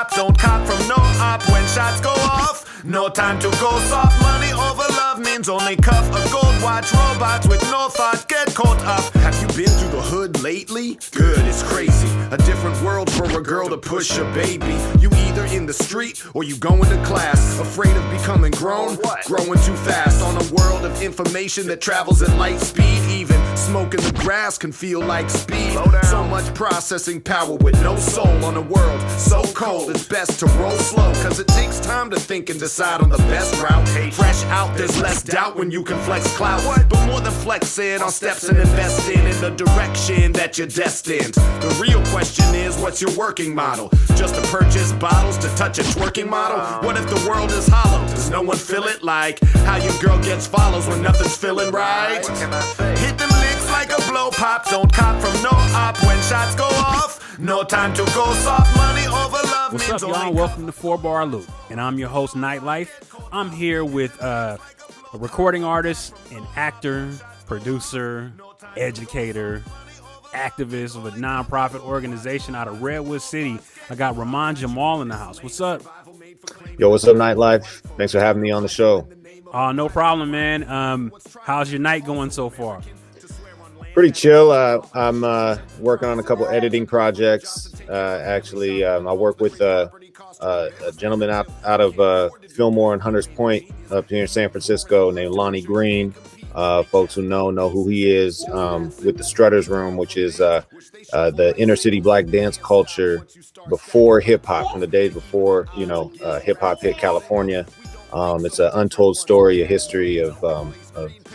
pop, don't cop from no op when shots go off. No time to go soft, money over love means only cuff. A gold watch, robots with no thought get caught up. Have you been through the hood lately? Good, it's crazy. A different world for a girl to push a baby. You either in the street or you going to class. Afraid of becoming grown, growing too fast. On a world of information that travels at light speed. Even smoking the grass can feel like speed. So much processing power with no soul. On a world so cold, it's best to roll slow. Cause it takes time to think and decide on the best route. Fresh out, there's less doubt when you can flex clout. But more than flexing on steps and investing in the direction that you're destined. The real question is, what's your working model? Just to purchase bottles to touch a twerking model? What if the world is hollow? Does no one feel it? Like how your girl gets follows when nothing's feeling right? Hit them licks like a blow pop, don't cop from no op when shots go off. No time to go soft, money over love. What's up, y'all? Welcome to 4BarLoop, and I'm your host, Nytelife. I'm here with a recording artist, an actor, producer, educator, activist of a nonprofit organization out of Redwood City. I got Rahman Jamaal in the house. What's up? Yo, what's up, Nytelife? Thanks for having me on the show. No problem, man. How's your night going so far? Pretty chill. I'm working on a couple editing projects. Actually, I work with a gentleman out of Fillmore and Hunters Point up here in San Francisco named Lonnie Green. Folks who know who he is, with the Strutters Room, which is the inner city black dance culture before hip hop, from the days before hip hop hit California. It's an untold story, a history of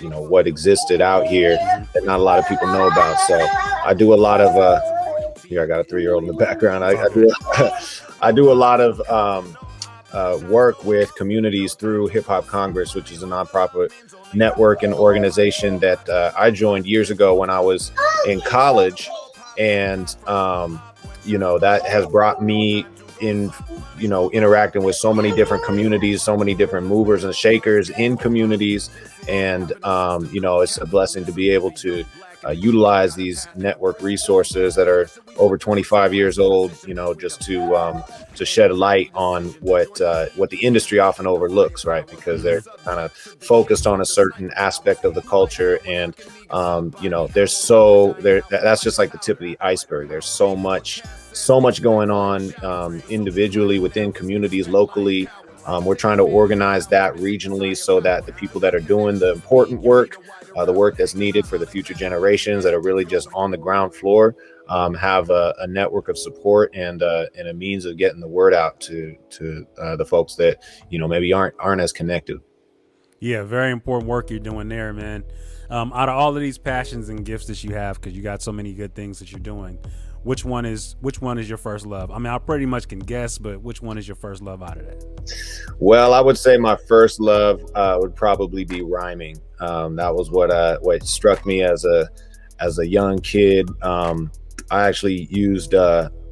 what existed out here that not a lot of people know about. So I do a lot of here. I got a 3-year-old in the background. I do a lot of work with communities through Hip Hop Congress, which is a nonprofit network and organization that I joined years ago when I was in college, and that has brought me in, interacting with so many different communities, so many different movers and shakers in communities. And, it's a blessing to be able to utilize these network resources that are over 25 years old, just to shed a light on what the industry often overlooks, right? Because they're kind of focused on a certain aspect of the culture. And, that's just like the tip of the iceberg. There's so much going on individually within communities, locally. We're trying to organize that regionally so that the people that are doing the important work, the work that's needed for the future generations that are really just on the ground floor, have a network of support and a means of getting the word out to the folks that maybe aren't as connected. Yeah, very important work you're doing there, man. Out of all of these passions and gifts that you have, because you got so many good things that you're doing, which one is your first love? I mean, I pretty much can guess, but which one is your first love out of that? Well, I would say my first love would probably be rhyming. That was what struck me as a young kid. I actually used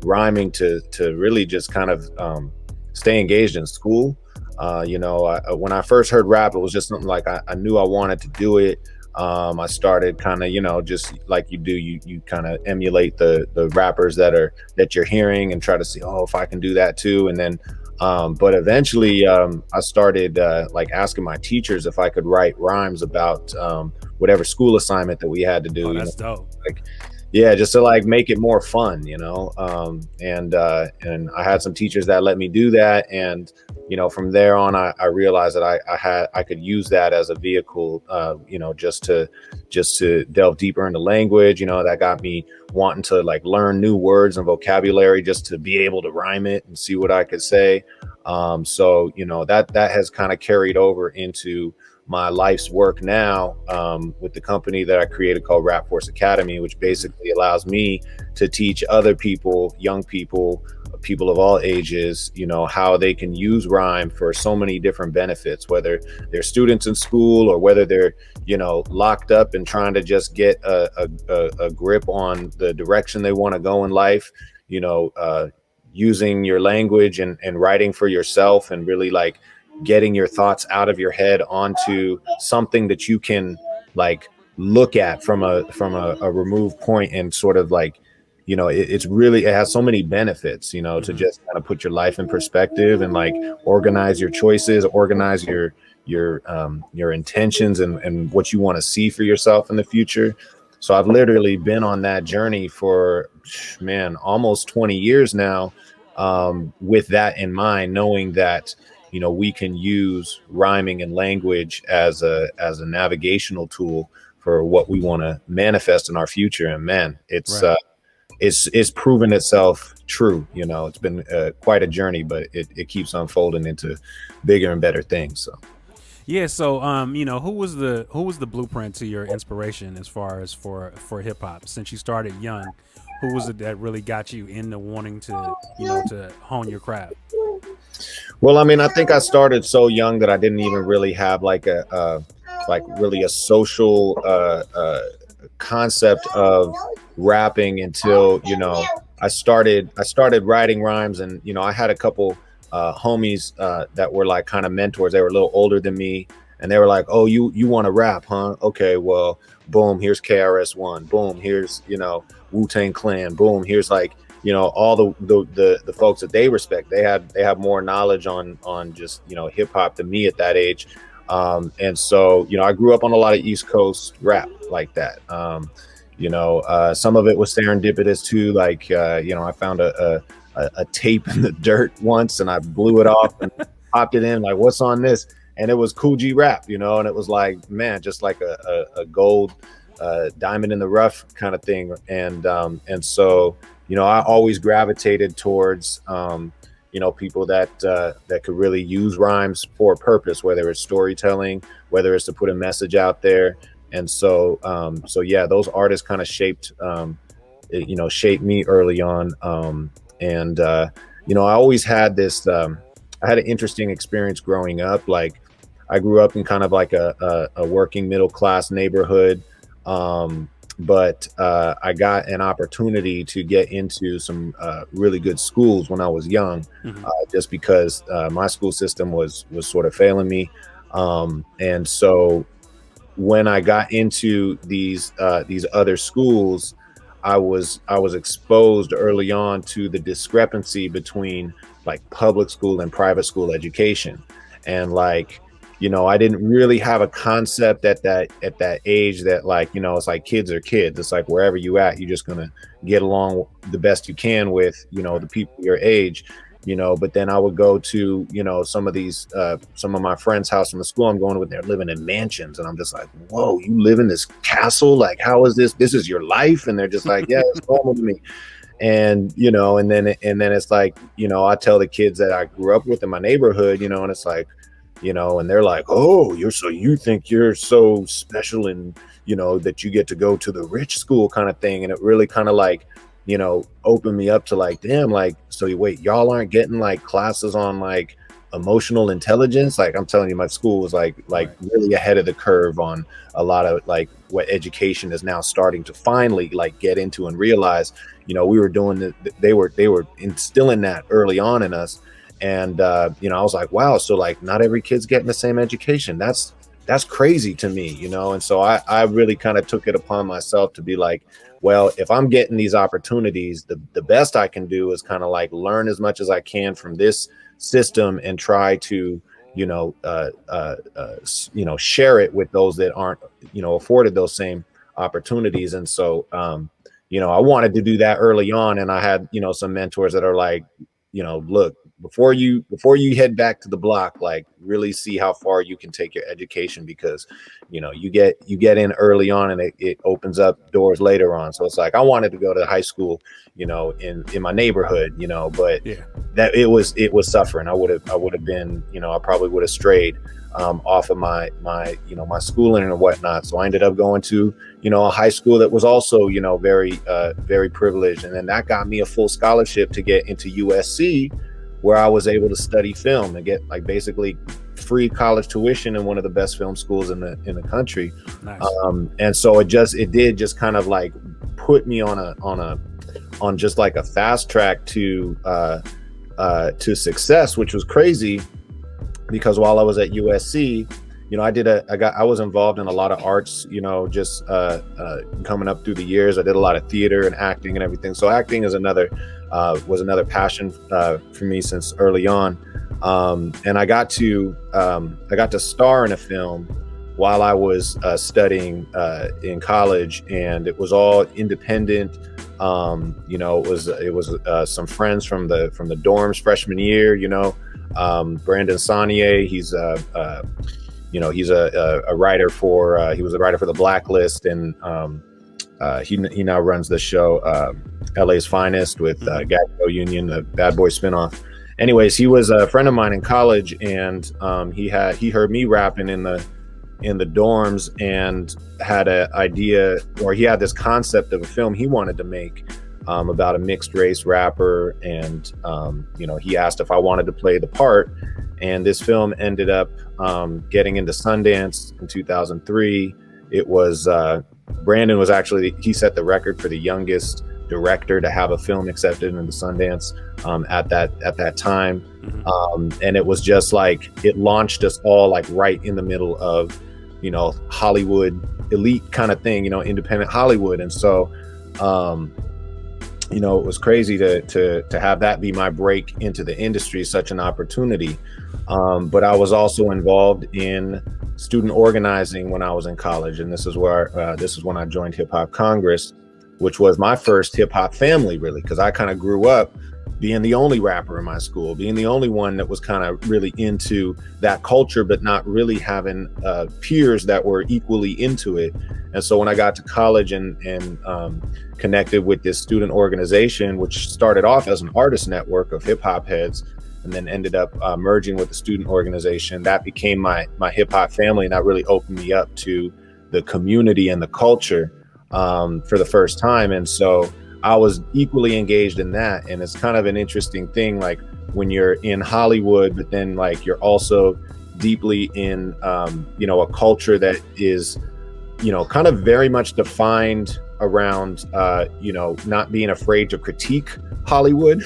rhyming to really just kind of stay engaged in school. When I first heard rap, it was just something like I knew I wanted to do it. I started kind of, just like you do, you kind of emulate the rappers that you're hearing and try to see, if I can do that too. And then, but eventually, I started asking my teachers if I could write rhymes about whatever school assignment that we had to do. That's dope. Yeah, just to make it more fun, and I had some teachers that let me do that. And, from there on, I realized that I could use that as a vehicle, just to delve deeper into language. That got me wanting to learn new words and vocabulary just to be able to rhyme it and see what I could say. So, that has kind of carried over into my life's work now, with the company that I created called Rap Force Academy, which basically allows me to teach other people, young people of all ages, how they can use rhyme for so many different benefits, whether they're students in school or whether they're, locked up and trying to just get a grip on the direction they want to go in life, using your language and writing for yourself and really getting your thoughts out of your head onto something that you can look at from a removed point and sort of you know, it has so many benefits, you know, to just kind of put your life in perspective and like organize your choices, organize your intentions and what you want to see for yourself in the future. So I've literally been on that journey for, man, almost 20 years now, with that in mind, knowing that, you know, we can use rhyming and language as a navigational tool for what we want to manifest in our future. And man, it's proven itself true. You know, it's been quite a journey, but it keeps unfolding into bigger and better things. So. Yeah, so you know, who was the blueprint to your inspiration as far as for hip hop? Since you started young, who was it that really got you into wanting to, you know, to hone your craft? Well, I mean, I think I started so young that I didn't even really have like a social concept of rapping until, you know, I started writing rhymes. And, you know, I had a couple homies that were like kind of mentors. They were a little older than me, and they were like, oh, you want to rap, huh? Okay, well, boom, here's KRS-One, boom, here's, you know, Wu-Tang Clan, boom, here's like, you know, all the folks that they respect. They have more knowledge on just, you know, hip hop than me at that age. And so, you know, I grew up on a lot of East Coast rap like that. You know, some of it was serendipitous too. Like, you know, I found a tape in the dirt once, and I blew it off and popped it in, like, what's on this? And it was Cool G Rap, you know, and it was like, man, just like a gold diamond in the rough kind of thing. And so, you know, I always gravitated towards, you know, people that could really use rhymes for a purpose, whether it's storytelling, whether it's to put a message out there. And so, yeah, those artists kind of shaped me early on. And you know, I always had this, I had an interesting experience growing up. Like, I grew up in kind of like a working middle class neighborhood. But I got an opportunity to get into some really good schools when I was young, just because my school system was sort of failing me. And so when I got into these other schools, I was exposed early on to the discrepancy between like public school and private school education. And like, you know, I didn't really have a concept at that age that, like, you know, it's like kids are kids. It's like wherever you at, you're just gonna get along the best you can with, you know, the people your age, you know. But then I would go to, you know, some of my friends' house in the school I'm going with, they're living in mansions, and I'm just like, whoa, you live in this castle? Like, how is this? This is your life? And they're just like, yeah, it's normal to me. And, you know, and then it's like, you know, I tell the kids that I grew up with in my neighborhood, you know, and it's like, you know, and they're like, oh, you think you're so special, and, you know, that you get to go to the rich school kind of thing. And it really kind of like, you know, opened me up to like, damn, like, so wait, y'all aren't getting like classes on like emotional intelligence? Like, I'm telling you, my school was like really ahead of the curve on a lot of like what education is now starting to finally like get into and realize. You know, we were doing they were instilling that early on in us. And, you know, I was like, wow, so like not every kid's getting the same education. That's crazy to me, you know? And so I really kind of took it upon myself to be like, well, if I'm getting these opportunities, the best I can do is kind of like learn as much as I can from this system and try to, you know, share it with those that aren't, you know, afforded those same opportunities. And so, you know, I wanted to do that early on. And I had, you know, some mentors that are like, you know, look, before you head back to the block, like really see how far you can take your education, because, you know, you get in early on and it opens up doors later on. So it's like, I wanted to go to high school, you know, in my neighborhood, you know, but yeah, that it was suffering. I would have been, you know, I probably would have strayed off of my you know, my schooling and whatnot. So I ended up going to, you know, a high school that was also, you know, very privileged, and then that got me a full scholarship to get into USC, where I was able to study film and get like basically free college tuition in one of the best film schools in the country. Nice. And so it did just kind of like put me on just like a fast track to success, which was crazy, because while I was at USC, I was involved in a lot of arts, just coming up through the years. I did a lot of theater and acting and everything. So acting is was another passion for me since early on. And I got to star in a film while I was studying in college, and it was all independent. It was some friends from the dorms freshman year. Brandon Saunier, he's a writer for he was a writer for The Blacklist, and he now runs the show LA's Finest with Gatineau Union, the Bad Boy spinoff. Anyways, he was a friend of mine in college, and he heard me rapping in the dorms and had an idea, or he had this concept of a film he wanted to make about a mixed race rapper, and he asked if I wanted to play the part, and this film ended up getting into Sundance in 2003. It was Brandon was actually, he set the record for the youngest director to have a film accepted into Sundance at that time. And it was just like, it launched us all like right in the middle of Hollywood elite kind of thing, independent Hollywood. And so it was crazy to have that be my break into the industry, such an opportunity. But I was also involved in student organizing when I was in college, and this is when I joined Hip Hop Congress, which was my first hip hop family, really, because I kind of grew up being the only rapper in my school, being the only one that was kind of really into that culture, but not really having peers that were equally into it. And so when I got to college and connected with this student organization, which started off as an artist network of hip hop heads, and then ended up merging with the student organization, that became my hip hop family. And that really opened me up to the community and the culture for the first time. And so I was equally engaged in that. And it's kind of an interesting thing, like when you're in Hollywood, but then like you're also deeply in, a culture that is, kind of very much defined around, not being afraid to critique Hollywood.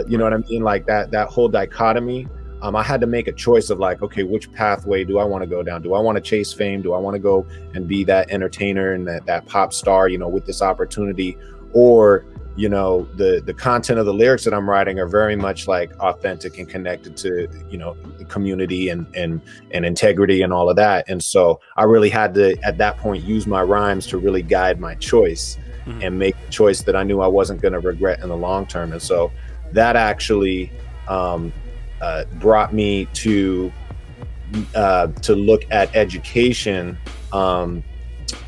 You know what I mean? Like that whole dichotomy. I had to make a choice of like, okay, which pathway do I want to go down? Do I want to chase fame? Do I want to go and be that entertainer and that pop star, with this opportunity? Or, the content of the lyrics that I'm writing are very much like authentic and connected to, the community and integrity and all of that. And so I really had to, at that point, use my rhymes to really guide my choice and make a choice that I knew I wasn't going to regret in the long term. And so that actually brought me to look at education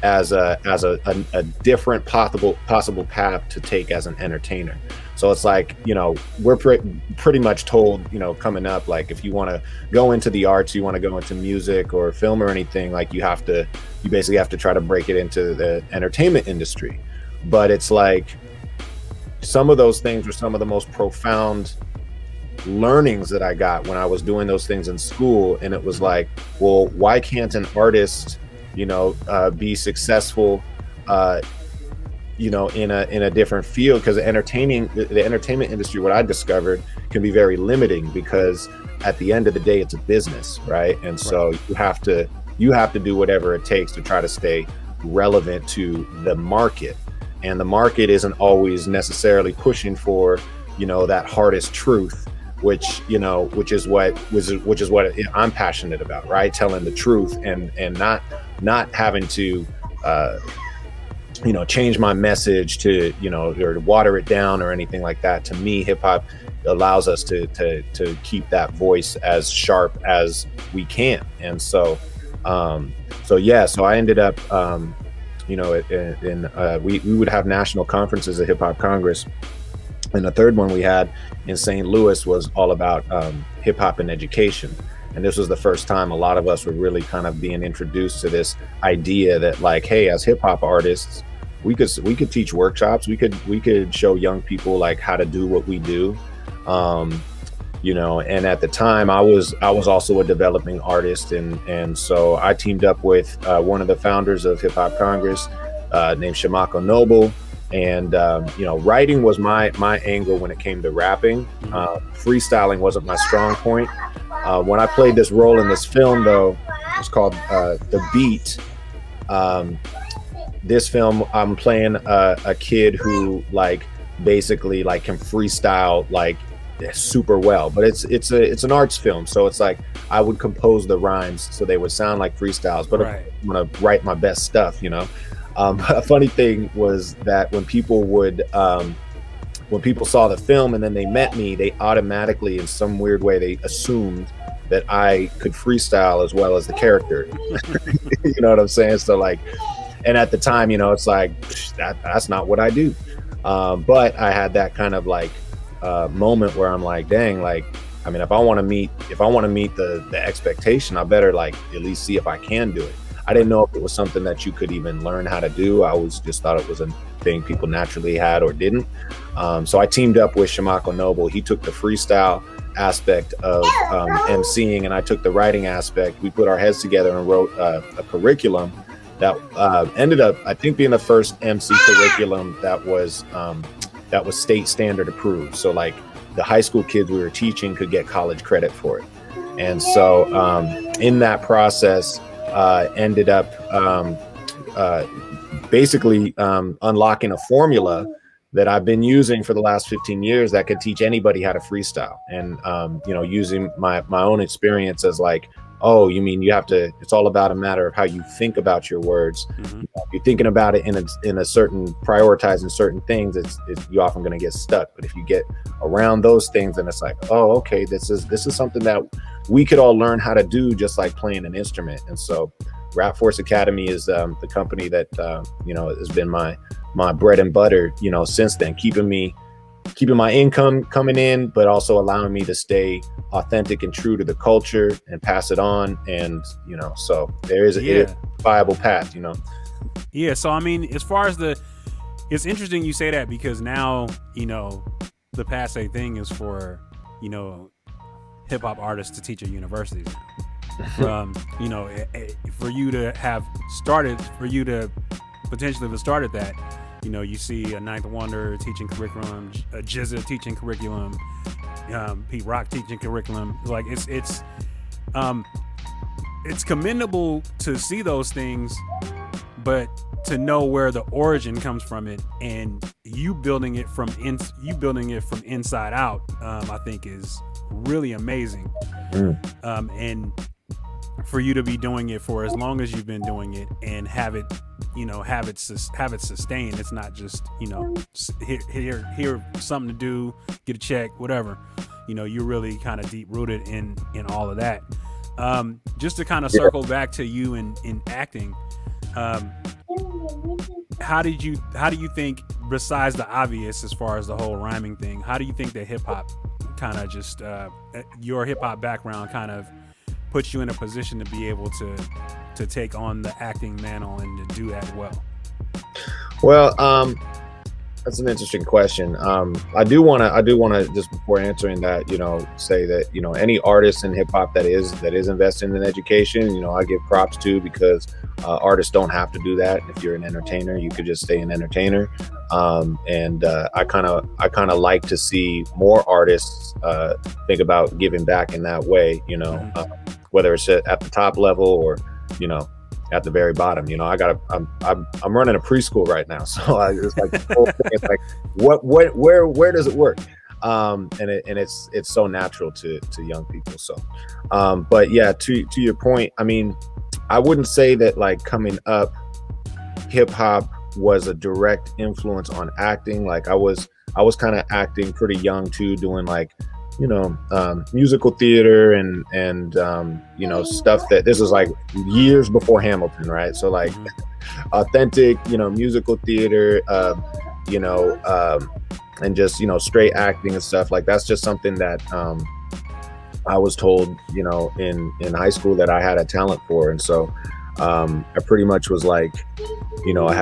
as a different possible path to take as an entertainer. So it's like, we're pretty much told, coming up, like if you want to go into the arts, you want to go into music or film or anything, like you basically have to try to break it into the entertainment industry. But it's like some of those things were some of the most profound learnings that I got when I was doing those things in school. And it was like, well, why can't an artist be successful in a different field? Because the entertainment industry, what I discovered, can be very limiting, because at the end of the day it's a business, right? And so you have to do whatever it takes to try to stay relevant to the market, and the market isn't always necessarily pushing for that hardest truth, which is what I'm passionate about, right? Telling the truth and not having to change my message to or water it down or anything like that. To me, hip hop allows us to keep that voice as sharp as we can. And so I ended up we would have national conferences at Hip Hop Congress. And the third one we had in St. Louis was all about hip hop and education. And this was the first time a lot of us were really kind of being introduced to this idea that, like, hey, as hip hop artists, we could teach workshops. We could show young people like how to do what we do. And at the time I was also a developing artist. And so I teamed up with one of the founders of Hip Hop Congress named Shamako Noble. And, writing was my angle when it came to rapping. Freestyling wasn't my strong point. When I played this role in this film, though, It's called The Beat. This film, I'm playing a kid who like basically like can freestyle like super well, but it's an arts film, so it's like I would compose the rhymes so they would sound like freestyles, but Right. I'm gonna write my best stuff, you know. A funny thing was that when people saw the film and then they met me, they automatically, in some weird way, they assumed that I could freestyle as well as the character. You know what I'm saying? So like, and at the time, you know, it's like that's not what I do. But I had that kind of like moment where I'm like, dang, like, I mean, if I want to meet the expectation, I better like at least see if I can do it. I didn't know if it was something that you could even learn how to do. I was just thought it was a thing people naturally had or didn't. So I teamed up with Shamako Noble. He took the freestyle aspect of emceeing, and I took the writing aspect. We put our heads together and wrote a curriculum that ended up, I think, being the first MC curriculum that was state standard approved. So like the high school kids we were teaching could get college credit for it. And so in that process, ended up basically unlocking a formula that I've been using for the last 15 years that could teach anybody how to freestyle. And you know, using my own experience as like, oh, you mean you have to, it's all about a matter of how you think about your words. Mm-hmm. If you're thinking about it in a certain, prioritizing certain things, you're often going to get stuck. But if you get around those things, then it's like, oh, okay, this is something that we could all learn how to do, just like playing an instrument. And so Rap Force Academy is the company that you know, has been my bread and butter, you know, since then, keeping my income coming in, but also allowing me to stay authentic and true to the culture and pass it on. And, you know, so there is a viable path, you know? Yeah. So, I mean, as far as it's interesting you say that, because now, you know, the passe thing is for, you know, hip hop artists to teach at universities. You know, for you to potentially have started that, you know, you see a Ninth Wonder teaching curriculum, a GZA teaching curriculum, Pete Rock teaching curriculum. Like it's commendable to see those things, but to know where the origin comes from it, and you building it from inside out, I think is really amazing. And for you to be doing it for as long as you've been doing it and have it sustained. It's not just, you know, here something to do, get a check, whatever. You know, you're really kind of deep rooted in all of that. Just to kind of circle back to you in acting, how do you think, besides the obvious as far as the whole rhyming thing, how do you think that hip hop kind of just your hip hop background kind of puts you in a position to be able to take on the acting mantle and to do that well? Well, that's an interesting question. I do want to just, before answering that, you know, say that, you know, any artist in hip hop that is investing in education, you know, I give props to, because artists don't have to do that. If you're an entertainer, you could just stay an entertainer. And I kind of like to see more artists think about giving back in that way, you know, whether it's at the top level or, you know, at the very bottom. You know, I'm running a preschool right now, so it's like the whole thing, it's like where does it work? And it's so natural to young people. So, but yeah, to your point, I mean, I wouldn't say that like coming up, hip hop was a direct influence on acting. Like I was kind of acting pretty young too, doing like, you know, musical theater and you know, stuff that, this is like years before Hamilton, right? So like authentic, you know, musical theater, you know, and just, you know, straight acting and stuff. Like that's just something that I was told, you know, in high school that I had a talent for. And so I pretty much was like, you know, I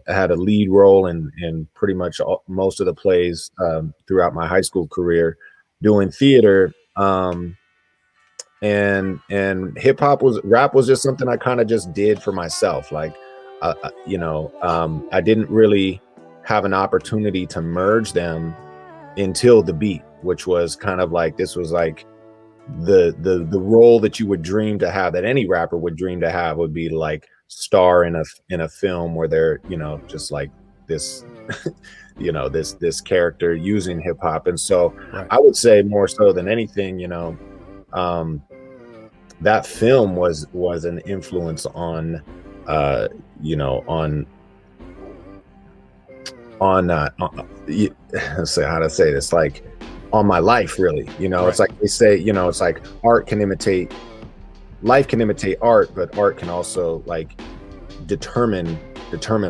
had a lead role in pretty much most of the plays throughout my high school career doing theater. And rap was just something I kind of just did for myself. Like, you know, I didn't really have an opportunity to merge them until The Beat, which was kind of like, this was like the role that you would dream to have, that any rapper would dream to have, would be like star in a film where they're, you know, just like this you know, this character using hip hop. And so I would say more so than anything, you know, that film was an influence on you know, let's say, how to say this, like on my life, really. You know, it's like they say, you know, it's like life can imitate art, but art can also like determine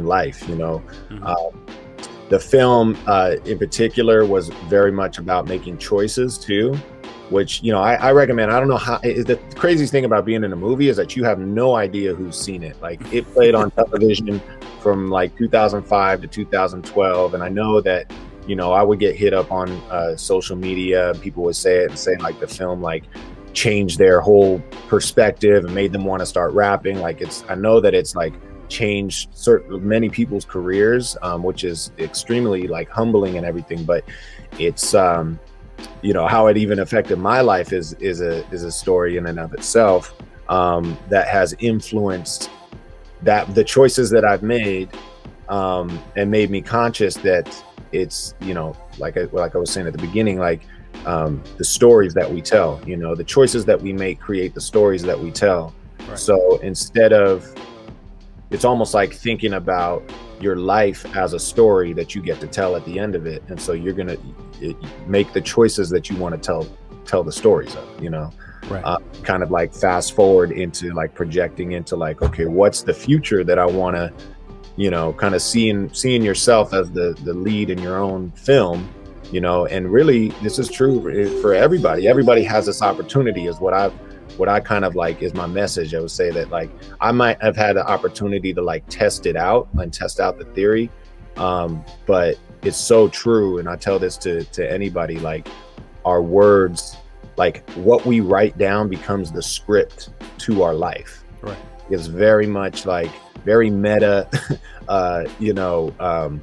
life, you know. The film in particular was very much about making choices too, which, you know, I recommend. I don't know how, the craziest thing about being in a movie is that you have no idea who's seen it. Like, it played on television from like 2005 to 2012. And I know that, you know, I would get hit up on social media, and people would say it and say like the film like changed their whole perspective and made them want to start rapping. Like, I know that it's like changed many people's careers, which is extremely like humbling and everything. But it's you know, how it even affected my life is a story in and of itself, that has influenced the choices that I've made, and made me conscious that it's, you know, like I was saying at the beginning, like the stories that we tell, you know, the choices that we make create the stories that we tell. So instead of, it's almost like thinking about your life as a story that you get to tell at the end of it. And so you're going to make the choices that you want to tell the stories of, you know, kind of like fast forward into like projecting into like, okay, what's the future that I want to, you know, kind of seeing yourself as the lead in your own film, you know. And really, this is true for everybody. Everybody has this opportunity, is what I kind of like is my message. I would say that like I might have had the opportunity to like test it out and test out the theory, but it's so true. And I tell this to anybody, like our words, like what we write down becomes the script to our life. It's very much like very meta, you know,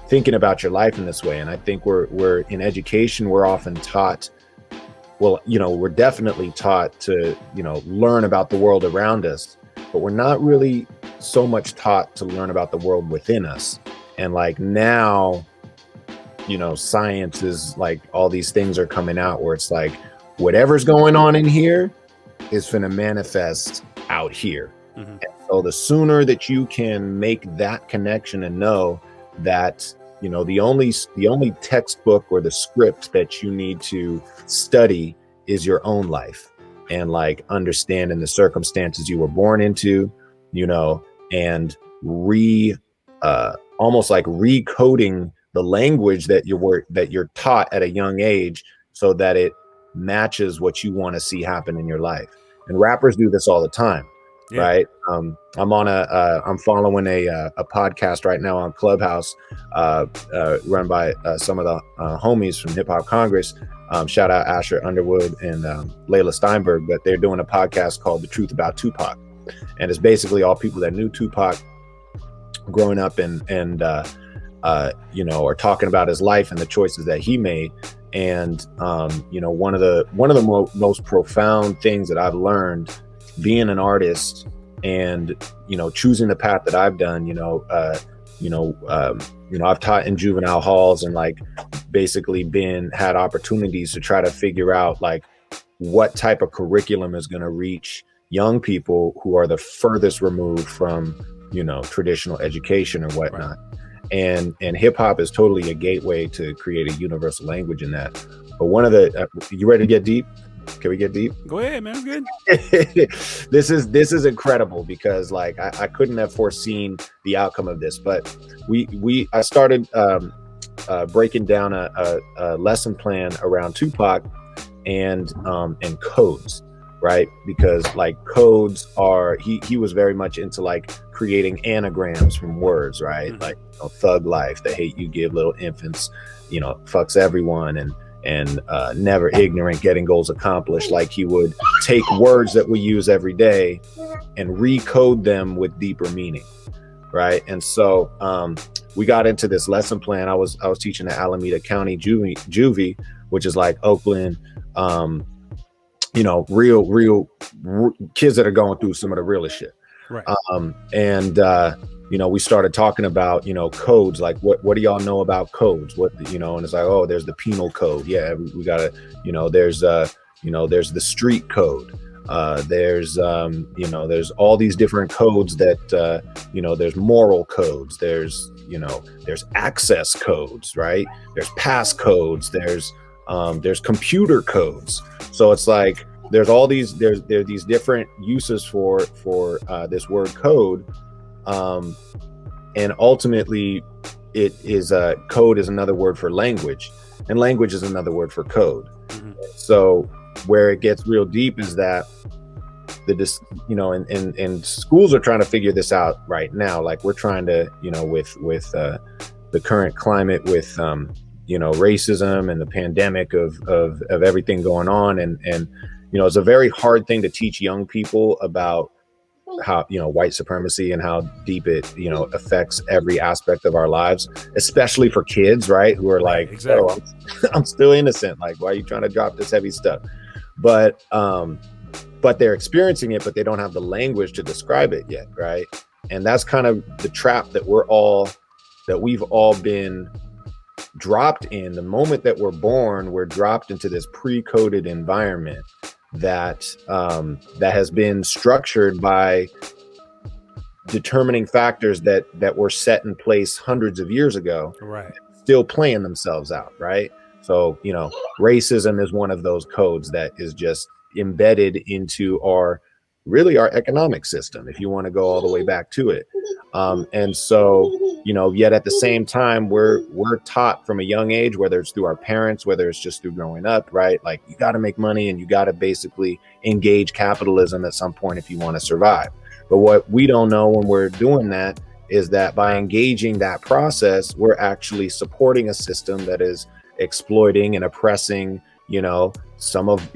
thinking about your life in this way. And I think we're in education, we're often taught, well, you know, we're definitely taught to, you know, learn about the world around us, but we're not really so much taught to learn about the world within us. And like now, you know, science is like, all these things are coming out where it's like, whatever's going on in here is finna manifest out here. And so the sooner that you can make that connection and know that, you know, the only textbook or the script that you need to study is your own life, and like understanding the circumstances you were born into, you know, and almost like recoding the language that you're taught at a young age so that it matches what you want to see happen in your life. And rappers do this all the time. Right. I'm following a podcast right now on Clubhouse, run by some of the homies from Hip Hop Congress. Shout out Asher Underwood and Layla Steinberg. But they're doing a podcast called The Truth About Tupac, and it's basically all people that knew Tupac growing up and you know, are talking about his life and the choices that he made. And you know, one of the most profound things that I've learned being an artist and, you know, choosing the path that I've done, I've taught in juvenile halls and like basically had opportunities to try to figure out like what type of curriculum is going to reach young people who are the furthest removed from, you know, traditional education or whatnot. And hip hop is totally a gateway to create a universal language in that. But one of the, you ready to get deep? Can we get deep? Go ahead, man. I'm good. This is incredible because like I couldn't have foreseen the outcome of this, but I started breaking down a lesson plan around Tupac and codes, right? Because like codes are, he was very much into like creating anagrams from words, right? Like, you know, thug life, the hate you give little infants, you know, fucks everyone, and never ignorant, getting goals accomplished. Like he would take words that we use every day and recode them with deeper meaning, right? And so we got into this lesson plan. I was teaching at Alameda County Juvie, which is like Oakland, real kids that are going through some of the realest shit. Right. And we started talking about, codes, like what do y'all know about codes? And it's like, oh, there's the penal code. Yeah, we gotta, there's the street code. There's all these different codes that, there's moral codes. There's access codes, right? There's pass codes. There's computer codes. So it's like, there's all these, there are these different uses for this word code. And ultimately it is code is another word for language, and language is another word for code. Mm-hmm. So where it gets real deep is that and schools are trying to figure this out right now. Like we're trying to, with the current climate with, racism and the pandemic of everything going on. And it's a very hard thing to teach young people about how, white supremacy and how deep it, affects every aspect of our lives, especially for kids, right? Who are like, exactly. Oh, I'm still innocent. Like, why are you trying to drop this heavy stuff? But they're experiencing it, but they don't have the language to describe it yet. Right. And that's kind of the trap that we've all been dropped in. The moment that we're born, we're dropped into this pre-coded environment that has been structured by determining factors that were set in place hundreds of years ago, right? Still playing themselves out, right? So, racism is one of those codes that is just embedded into our economic system, if you want to go all the way back to it. And so, yet at the same time, we're taught from a young age, whether it's through our parents, whether it's just through growing up, right? Like you got to make money and you got to basically engage capitalism at some point if you want to survive. But what we don't know when we're doing that is that by engaging that process, we're actually supporting a system that is exploiting and oppressing, some of,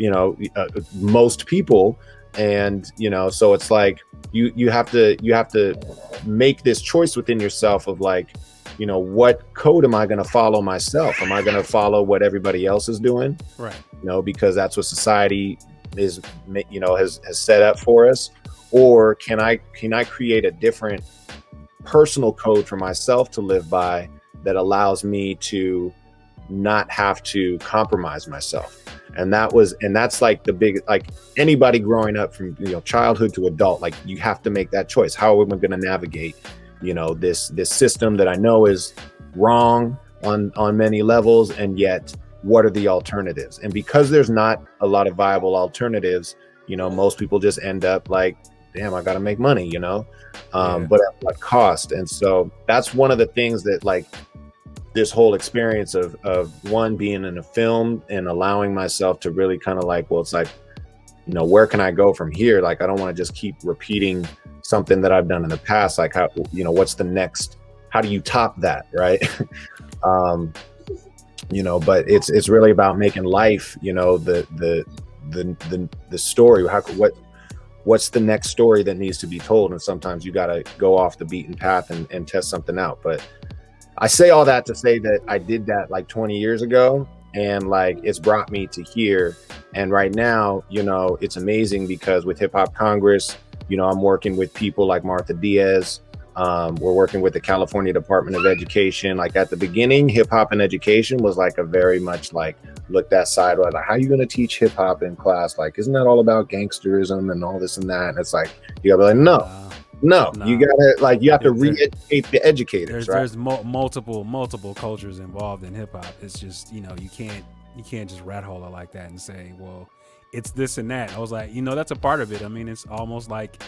most people. And, so it's like, you have to make this choice within yourself of like, what code am I going to follow myself? Am I going to follow what everybody else is doing? Right. Because that's what society is, has set up for us. Or can I create a different personal code for myself to live by that allows me to not have to compromise myself? And that's like the big, like anybody growing up from, childhood to adult, like you have to make that choice. How am I going to navigate, this system that I know is wrong on many levels, and yet what are the alternatives? And because there's not a lot of viable alternatives, most people just end up like, damn, I got to make money, but at what cost? And so that's one of the things that like this whole experience of one, being in a film and allowing myself to really kind of like, well, it's like, where can I go from here? Like, I don't want to just keep repeating something that I've done in the past. Like how, what's the next, how do you top that? Right. But it's really about making life, the story. What's the next story that needs to be told? And sometimes you got to go off the beaten path and test something out. But I say all that to say that I did that like 20 years ago, and like it's brought me to here. And right now, it's amazing because with Hip Hop Congress, I'm working with people like Martha Diaz. We're working with the California Department of Education. Like at the beginning, hip hop and education was like a very much like looked at sideways. Like, how are you going to teach hip hop in class? Like, isn't that all about gangsterism and all this and that? And it's like, you gotta be like, no, you gotta like, you have to re-educate the educators. There's multiple cultures involved in hip hop. It's just, you can't just rat hole it like that and say, well, it's this and that. I was like, that's a part of it. I mean, it's almost like,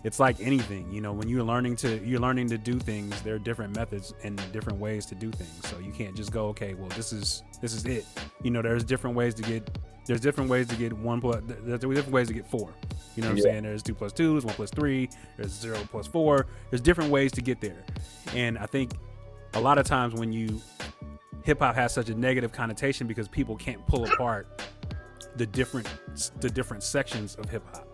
it's like anything, when you're learning to do things, there are different methods and different ways to do things. So you can't just go, okay, well, this is it. There's different ways to get 1 plus, there's different ways to get 4. You know what I'm saying? There's 2 plus 2, 1 plus 3, there's 0 plus 4. There's different ways to get there. And I think a lot of times when hip hop has such a negative connotation because people can't pull apart the different sections of hip hop.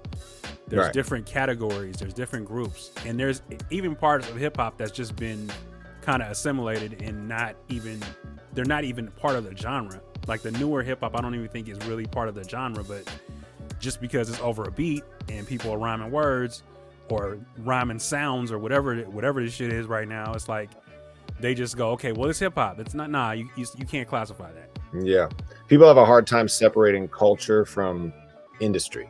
There's different categories, there's different groups, and there's even parts of hip hop that's just been kind of assimilated and they're not even part of the genre. Like the newer hip hop, I don't even think is really part of the genre, but just because it's over a beat and people are rhyming words or rhyming sounds or whatever this shit is right now. It's like they just go, okay, well, it's hip hop. It's not. Nah, you can't classify that. Yeah, people have a hard time separating culture from industry,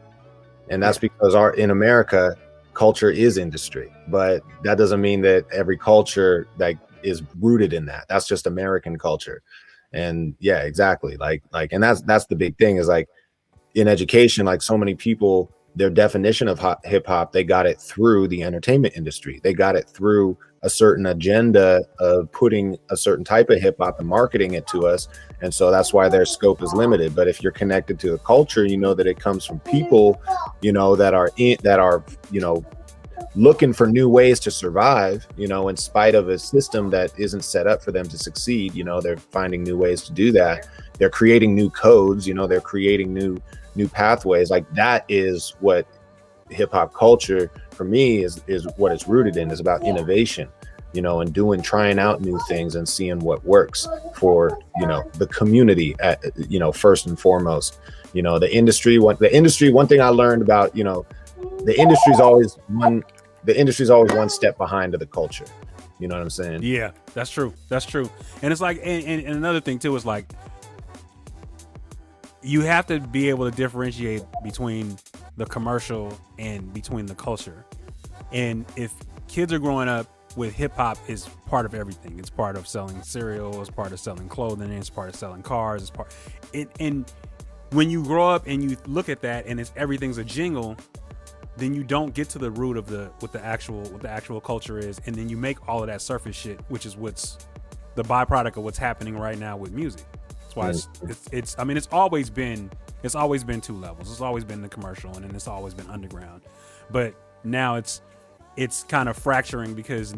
and that's because in America, culture is industry. But that doesn't mean that every culture like is rooted in that. That's just American culture. And yeah, exactly. Like, and that's the big thing is like in education, like so many people, their definition of hip hop, they got it through the entertainment industry. They got it through a certain agenda of putting a certain type of hip hop and marketing it to us. And so that's why their scope is limited. But if you're connected to the culture, you know that it comes from people, you know, that are, you know, looking for new ways to survive, you know, in spite of a system that isn't set up for them to succeed. You know, they're finding new ways to do that. They're creating new codes, you know, they're creating new pathways. Like that is what hip hop culture for me is what it's rooted in, is about innovation, you know, and trying out new things and seeing what works for, you know, the community at, you know, first and foremost. You know, the industry, one thing I learned about, you know, the industry's always one step behind to the culture. You know what I'm saying? Yeah, that's true. And it's like, and another thing too is like, you have to be able to differentiate between the commercial and between the culture. And if kids are growing up with hip hop is part of everything. It's part of selling cereal, it's part of selling clothing, it's part of selling cars, and when you grow up and you look at that and everything's a jingle, then you don't get to the root of what the actual culture is, and then you make all of that surface shit, which is what's the byproduct of what's happening right now with music. That's why it's I mean, it's always been two levels. It's always been the commercial, and then it's always been underground. But now it's kind of fracturing, because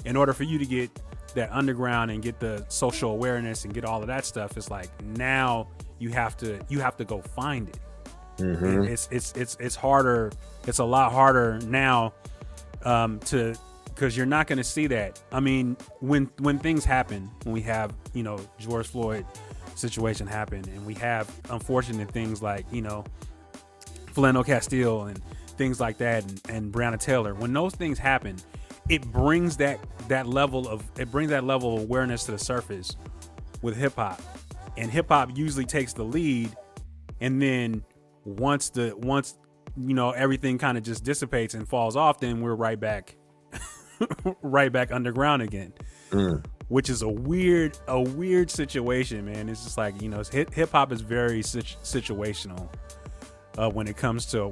in order for you to get that underground and get the social awareness and get all of that stuff, it's like now you have to go find it. Mm-hmm. It's harder. It's a lot harder now because you're not going to see that. I mean, when things happen, when we have, you know, George Floyd situation happen, and we have unfortunate things like, you know, Philando Castile and things like that, and Breonna Taylor, when those things happen, it brings that level of awareness to the surface with hip hop, and hip hop usually takes the lead, and then once you know, everything kind of just dissipates and falls off, then we're right back underground again. Which is a weird situation, man. It's just like, you know, hip hop is very situational when it comes to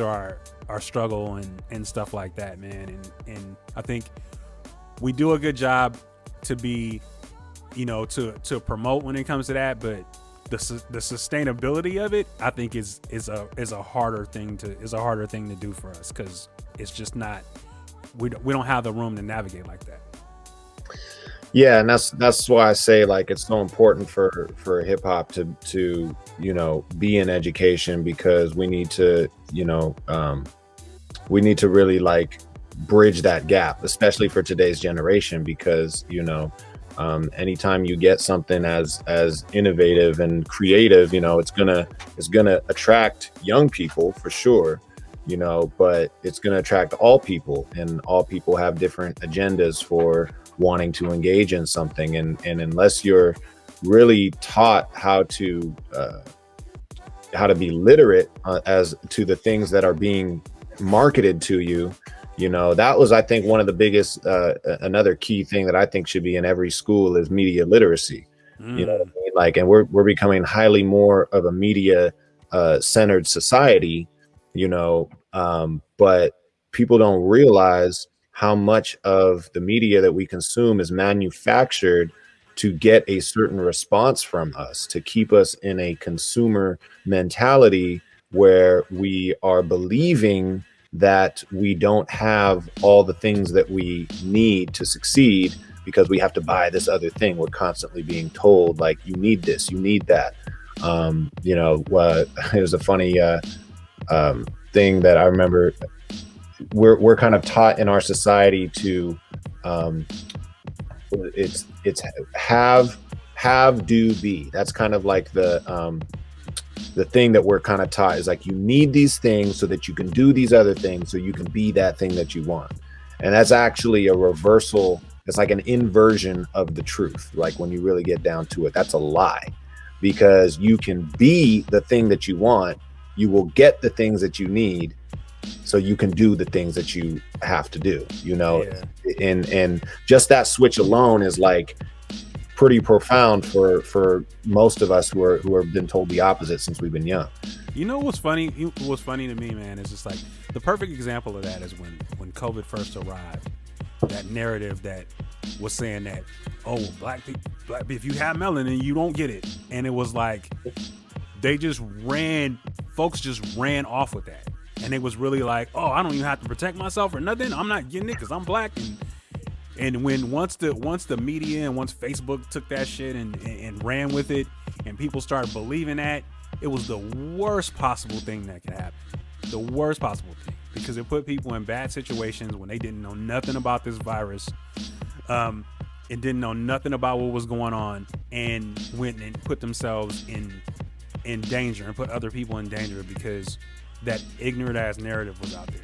our struggle and stuff like that, man. And I think we do a good job to be, you know, to promote when it comes to that, but the sustainability of it, I think is a harder thing to do for us, because it's just not, we don't have the room to navigate like that. Yeah, and that's why I say, like, it's so important for hip hop to you know, be in education, because we need to, you know, we need to really like bridge that gap, especially for today's generation, because, you know, anytime you get something as innovative and creative, you know, it's gonna attract young people for sure, you know, but it's gonna attract all people, and all people have different agendas for wanting to engage in something, and unless you're really taught how to be literate as to the things that are being marketed to you, you know, that was, I think, one of the biggest another key thing that I think should be in every school is media literacy. You know what I mean? Like, and we're becoming highly more of a media centered society, you know, but people don't realize how much of the media that we consume is manufactured to get a certain response from us, to keep us in a consumer mentality where we are believing that we don't have all the things that we need to succeed because we have to buy this other thing. We're constantly being told, like, you need this, you need that. You know, it was a funny thing that I remember. We're kind of taught in our society to it's have, do, be. That's kind of like the the thing that we're kind of taught is like, you need these things so that you can do these other things, so you can be that thing that you want. And that's actually a reversal. It's like an inversion of the truth. Like when you really get down to it, that's a lie, because you can be the thing that you want. You will get the things that you need, so you can do the things that you have to do, you know. And just that switch alone is like pretty profound for most of us who have been told the opposite since we've been young. You know what's funny? What's funny to me, man, is just like the perfect example of that is when COVID first arrived. That narrative that was saying that, oh, black people, if you have melanin, you don't get it, and it was like folks just ran off with that, and it was really like, oh, I don't even have to protect myself or nothing. I'm not getting it because I'm black. And when once the media and once Facebook took that shit and ran with it, and people started believing that, it was the worst possible thing that could happen. The worst possible thing, because it put people in bad situations when they didn't know nothing about this virus, and didn't know nothing about what was going on, and went and put themselves in danger and put other people in danger because that ignorant ass narrative was out there.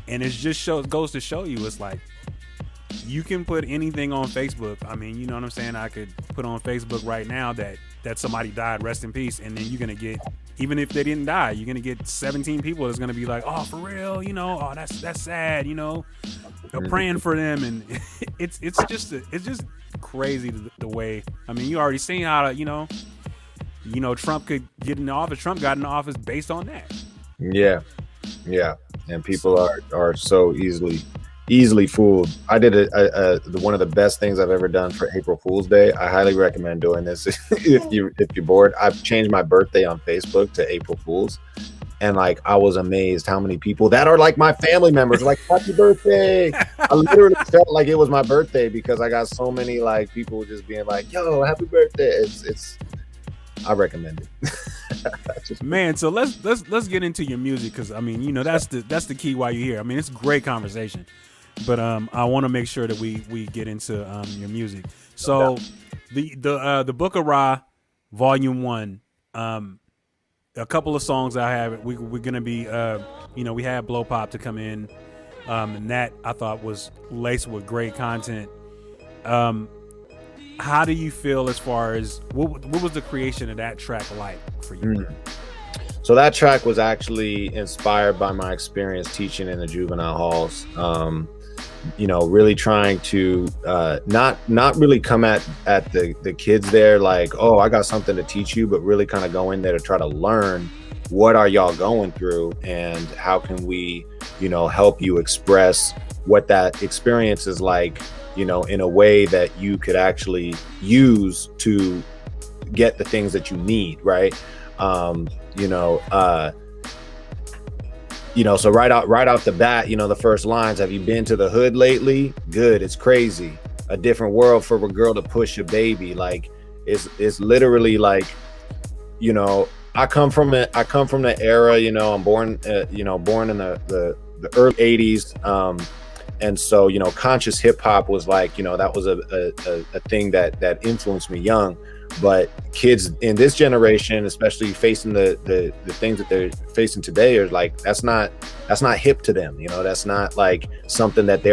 And it just goes to show you, it's like, you can put anything on Facebook. I mean, you know what I'm saying? I could put on Facebook right now that somebody died, rest in peace, and then you're gonna get, even if they didn't die, you're gonna get 17 people that's gonna be like, oh, for real, you know, oh, that's sad, you know, they're praying for them. And it's just crazy the way, I mean, you already seen how to, you know, Trump could get in office. Trump got in office based on that. Yeah, and people are so easily fooled. I did one of the best things I've ever done for April Fool's Day. I highly recommend doing this if you're bored. I've changed my birthday on Facebook to April Fool's, and like I was amazed how many people that are like my family members like, happy birthday. I literally felt like it was my birthday because I got so many like people just being like, yo, happy birthday. It's I recommend it. Man, so let's get into your music, because I mean, you know, that's the key why you're here. I mean, it's a great conversation, but I want to make sure that we get into your music. So the Book of Ra, Volume 1, a couple of songs I have. We're gonna be you know, we had Blow Pop to come in, and that I thought was laced with great content. How do you feel as far as what was the creation of that track like for you? So that track was actually inspired by my experience teaching in the juvenile halls. You know, really trying to not really come at the kids there like, oh, I got something to teach you, but really kind of go in there to try to learn what are y'all going through and how can we, you know, help you express what that experience is like, you know, in a way that you could actually use to get the things that you need, right? So right out the bat, you know, the first lines, have you been to the hood lately? Good, it's crazy. A different world for a girl to push a baby. Like it's literally like, you know, I come from the era, you know, I'm born in the early 80s. And so, you know, conscious hip hop was like, you know, that was a thing that influenced me young. But kids in this generation, especially facing the things that they're facing today, are like, that's not hip to them. You know, that's not like something that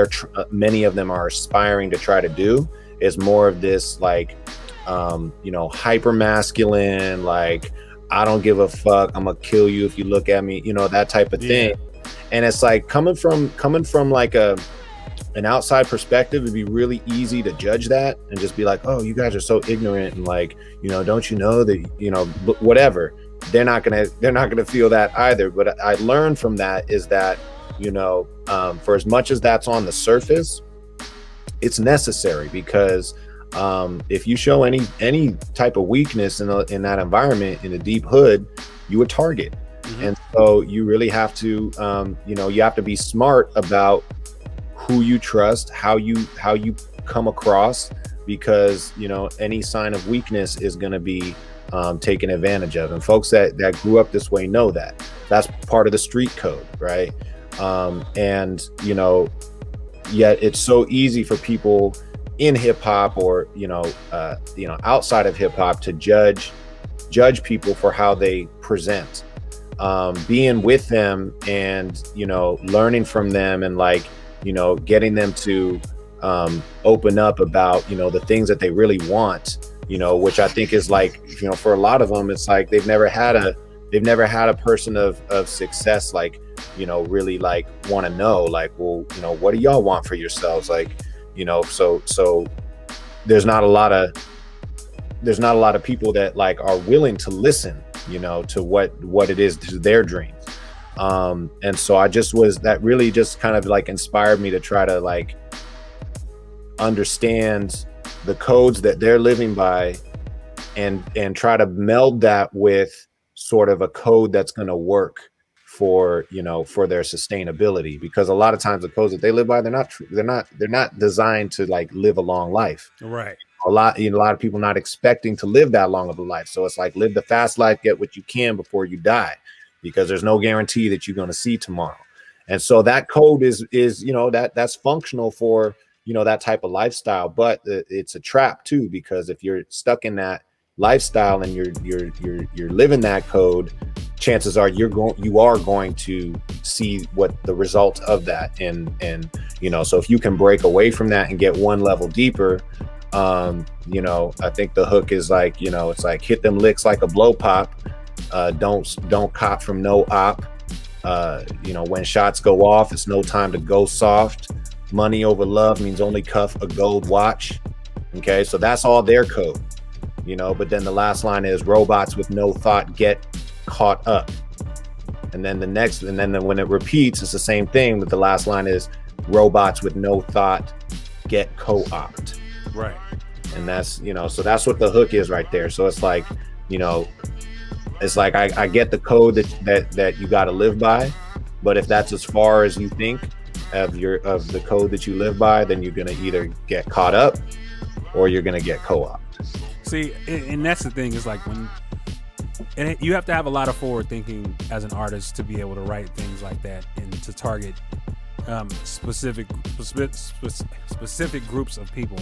many of them are aspiring to try to do. It's more of this like, you know, hyper masculine, like, I don't give a fuck, I'm gonna kill you if you look at me, you know, that type of thing. And it's like coming from like an outside perspective, it'd be really easy to judge that and just be like, oh, you guys are so ignorant, and like, you know, don't you know that, you know, whatever. They're not gonna feel that either. But I learned from that is that, you know, for as much as that's on the surface, it's necessary, because if you show any type of weakness in that environment, in a deep hood, you a target. And so you really have to, you know, you have to be smart about who you trust, how you come across, because, you know, any sign of weakness is going to be taken advantage of. And folks that grew up this way know that's part of the street code, right? And, you know, yet it's so easy for people in hip hop or, you know, outside of hip hop to judge judge people for how they present. Being with them and, learning from them and like, getting them to open up about, the things that they really want, which I think is like, for a lot of them, it's like they've never had a person of success, like, really like want to know, like, well, what do y'all want for yourselves? Like, so there's not a lot of people that like are willing to listen, to what it is to their dreams. And so that really just kind of like inspired me to try to like understand the codes that they're living by and try to meld that with sort of a code that's going to work for their sustainability, because a lot of times the codes that they live by, they're not designed to like live a long life. Right. A lot of people not expecting to live that long of a life. So it's like, live the fast life, get what you can before you die, because there's no guarantee that you're going to see tomorrow. And so that code is that's functional for that type of lifestyle, but it's a trap too, because if you're stuck in that lifestyle and you're living that code, chances are you are going to see what the result of that. And so if you can break away from that and get one level deeper, I think the hook is like, it's like, hit them licks like a blow pop. Don't cop from no op. When shots go off, it's no time to go soft. Money over love means only cuff a gold watch. Okay, so that's all their code, but then the last line is, robots with no thought get caught up. And then when it repeats, it's the same thing, but the last line is, robots with no thought get co-opted. Right. And that's, so that's what the hook is right there. So it's like, it's like, I get the code that you got to live by, but if that's as far as you think of the code that you live by, then you're going to either get caught up or you're going to get co-opted. See, and that's the thing, is like and you have to have a lot of forward thinking as an artist to be able to write things like that and to target specific groups of people,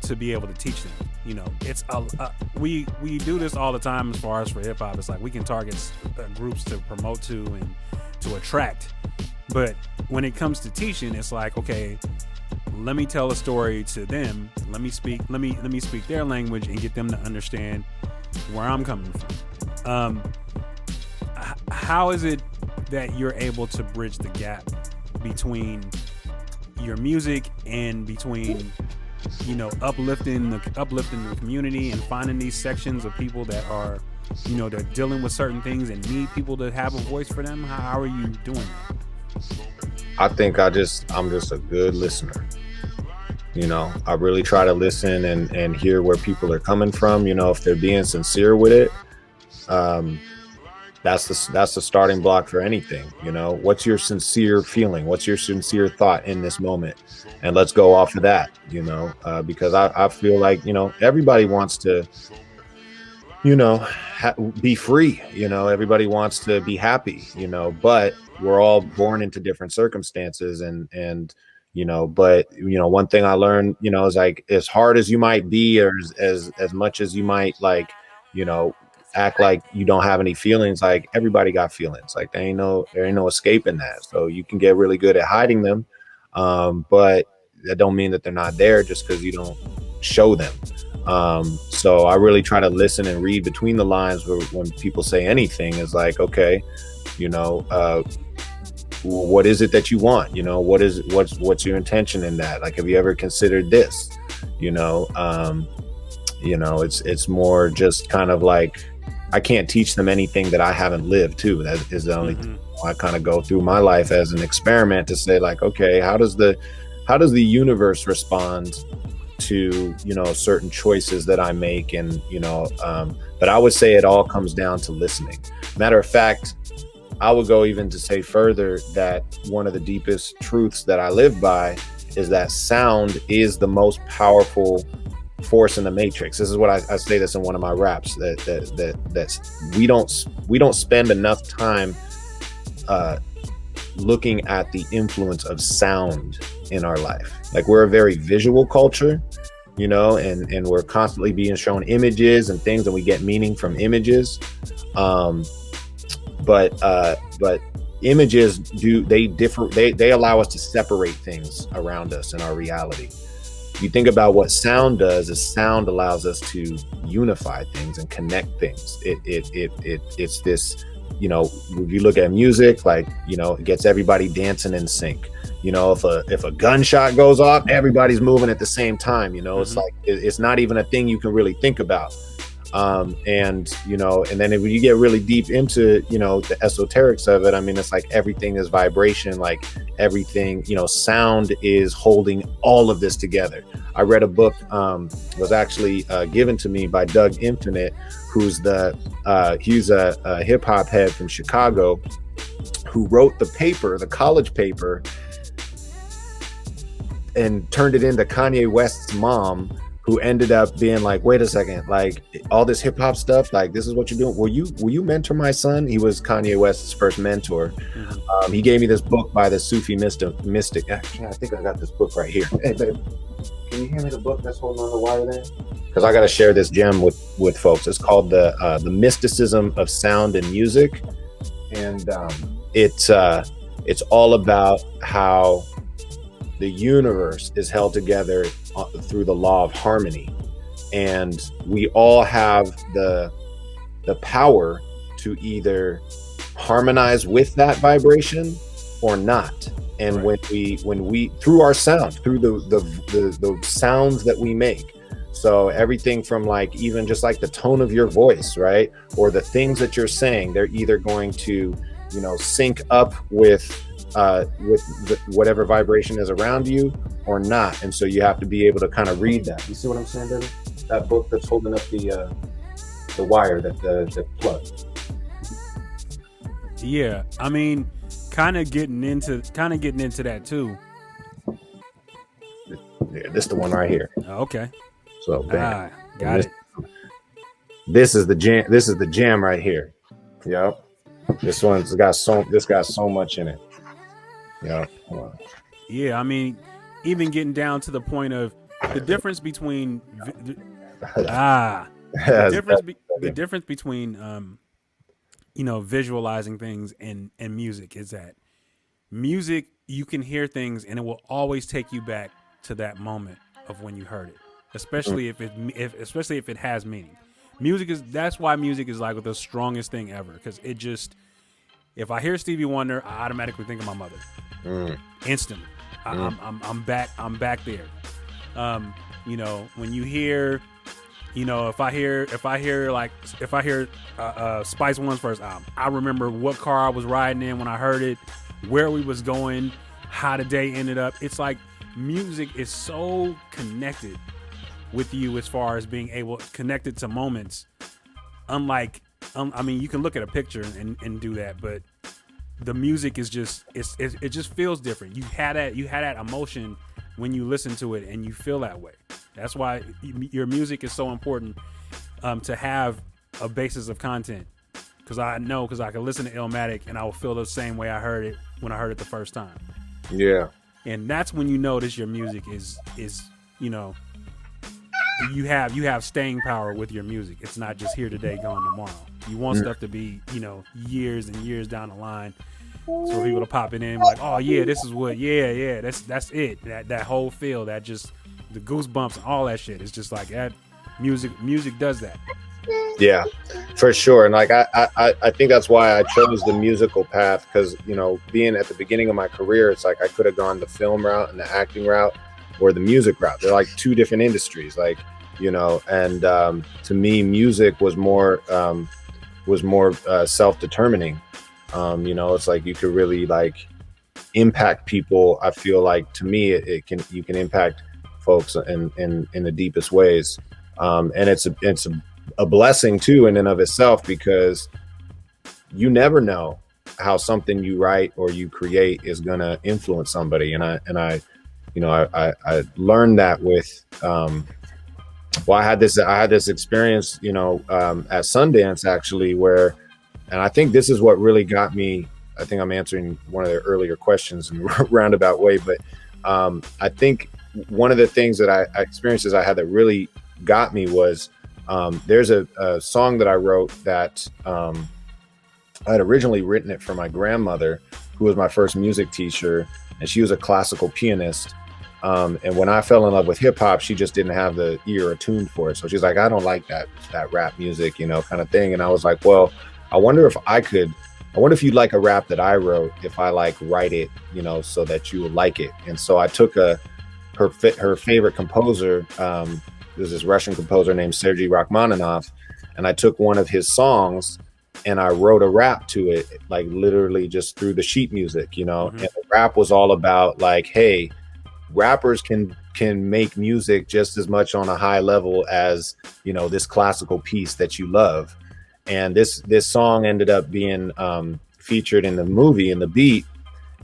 to be able to teach them. It's we do this all the time as far as for hip hop. It's like we can target groups to promote to and to attract, but when it comes to teaching, it's like, okay, let me tell a story to them. Let me speak their language and get them to understand where I'm coming from. How is it that you're able to bridge the gap between your music and between uplifting the community and finding these sections of people that are they're dealing with certain things and need people to have a voice for them? How are you doing that? I think I'm just a good listener. I really try to listen and hear where people are coming from. If they're being sincere with it, that's the starting block for anything. What's your sincere feeling? What's your sincere thought in this moment? And let's go off of that, because I feel like, everybody wants to, be free, everybody wants to be happy, but we're all born into different circumstances and but one thing I learned, is like, as hard as you might be, or as much as you might like, act like you don't have any feelings, like everybody got feelings. Like there ain't no escaping that. So you can get really good at hiding them, but that don't mean that they're not there just because you don't show them. So I really try to listen and read between the lines when people say anything. Is like, okay, what is it that you want? What's your intention in that? Like, have you ever considered this? It's more just kind of like, I can't teach them anything that I haven't lived too. That is the only thing I kind of go through my life as an experiment to say, like, okay, how does the universe respond to certain choices that I make? And but I would say it all comes down to listening. Matter of fact, I would go even to say further that one of the deepest truths that I live by is that sound is the most powerful force in the matrix. This is what I say this in one of my raps, that we don't spend enough time looking at the influence of sound in our life. Like, we're a very visual culture, and we're constantly being shown images and things, and we get meaning from images. But images they allow us to separate things around us in our reality. You think about what sound does, is sound allows us to unify things and connect things. It's this, if you look at music, like, it gets everybody dancing in sync. If a gunshot goes off, everybody's moving at the same time. It's like, it's not even a thing you can really think about. And then if you get really deep into, the esoterics of it, I mean, it's like everything is vibration, like everything, sound is holding all of this together. I read a book, was actually given to me by Doug Infinite, who's he's a hip hop head from Chicago, who wrote the college paper, and turned it into Kanye West's mom, who ended up being like, wait a second, like all this hip hop stuff, like this is what you're doing. Will you mentor my son? He was Kanye West's first mentor. He gave me this book by the Sufi mystic. Actually, I think I got this book right here. Hey, babe, can you hand me the book that's holding on the wire there? Because I got to share this gem with folks. It's called the Mysticism of Sound and Music, and it's all about how the universe is held together through the law of harmony, and we all have the power to either harmonize with that vibration or not. And when we through our sound, through the sounds that we make, so everything from like even just like the tone of your voice, right, or the things that you're saying, they're either going to sync up with whatever vibration is around you or not. And so you have to be able to kind of read that. You see what I'm saying, baby? That book that's holding up the wire, that plug. Yeah, I mean, kind of getting into that too. Yeah, this is the one right here. Okay. So bam. Got it. This is the jam. This is the jam right here. Yep. This got so much in it. Yeah. Yeah, I mean, even getting down to the point of the difference between the difference between visualizing things and music is that music, you can hear things and it will always take you back to that moment of when you heard it, especially if it has meaning. That's why music is like the strongest thing ever, because it just, if I hear Stevie Wonder, I automatically think of my mother. Instantly. I'm back there. When you hear, if I hear Spice One's first album, I remember what car I was riding in when I heard it, where we was going, how the day ended up. It's like music is so connected with you as far as being connected to moments. Unlike, you can look at a picture and do that, but the music is just, it just feels different. You had that emotion when you listen to it and you feel that way. That's why your music is so important, to have a basis of content. Because I can listen to Illmatic and I will feel the same way I heard it when I heard it the first time. Yeah. And that's when you notice your music is you have staying power with your music. It's not just here today, gone tomorrow. You want stuff to be, years and years down the line, for people to pop it in like, oh yeah, this is what, that's it. That whole feel, that just the goosebumps and all that shit. It's just like that. Music does that. Yeah, for sure. And like I think that's why I chose the musical path, because being at the beginning of my career, it's like I could have gone the film route and the acting route or the music route. They're like two different industries, like, and to me, music was more self-determining. It's like you could really like impact people. I feel like, to me, you can impact folks in the deepest ways. And it's a blessing too in and of itself, because you never know how something you write or you create is going to influence somebody. And I learned that with, I had this experience, at Sundance actually, where, and I think this is what really got me. I think I'm answering one of the earlier questions in a roundabout way, but I think one of the things that I experiences I had that really got me was there's a song that I wrote that I had originally written it for my grandmother, who was my first music teacher, and she was a classical pianist. And when I fell in love with hip hop, she just didn't have the ear attuned for it. So she's like, I don't like that rap music, kind of thing. And I was like, well, I wonder if you'd like a rap that I wrote, if I write it, so that you would like it. And so I took her favorite composer, there's this Russian composer named Sergei Rachmaninoff, and I took one of his songs and I wrote a rap to it, literally just through the sheet music, Mm-hmm. And the rap was all about hey, rappers can make music just as much on a high level as this classical piece that you love. And this song ended up being featured in the movie, in the beat,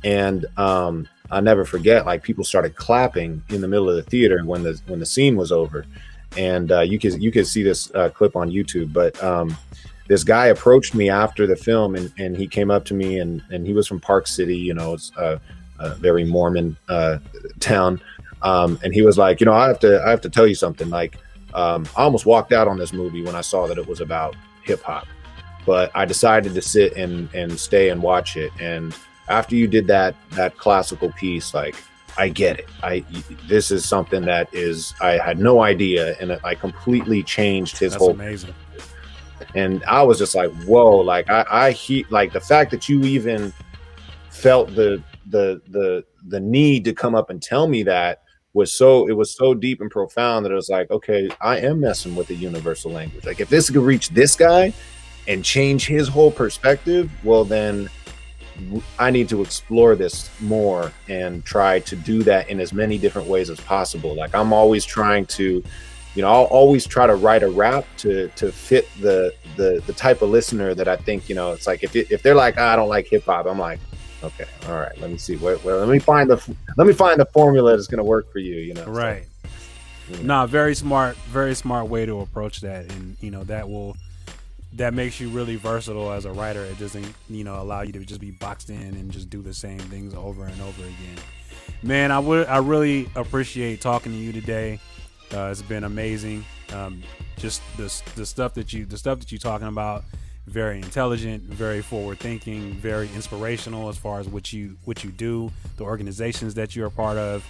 and I'll never forget, people started clapping in the middle of the theater when the scene was over. And you could see this clip on YouTube, but this guy approached me after the film, and he came up to me, and he was from Park City, it's a very Mormon town, and he was like, I have to tell you something. I almost walked out on this movie when I saw that it was about hip hop, but I decided to sit and stay and watch it. And after you did that classical piece, I get it. This is something that I had no idea, and it completely changed his whole. Amazing. And I was just like, whoa, the fact that you even felt the need to come up and tell me that was so deep and profound that it was like, okay, I am messing with the universal language. If this could reach this guy and change his whole perspective, well, then I need to explore this more and try to do that in as many different ways as possible. I'm always trying to, I'll always try to write a rap to fit the type of listener that I think, it's if they're like, I don't like hip hop, I'm like, okay, all right, let me see. Well, let me find the formula that's going to work for you. Right. So, Nah, very smart way to approach that, and that makes you really versatile as a writer. It doesn't allow you to just be boxed in and just do the same things over and over again. Man, I really appreciate talking to you today. It's been amazing. Just the stuff that you're talking about. Very intelligent, very forward thinking, very inspirational as far as what you do, the organizations that you're a part of,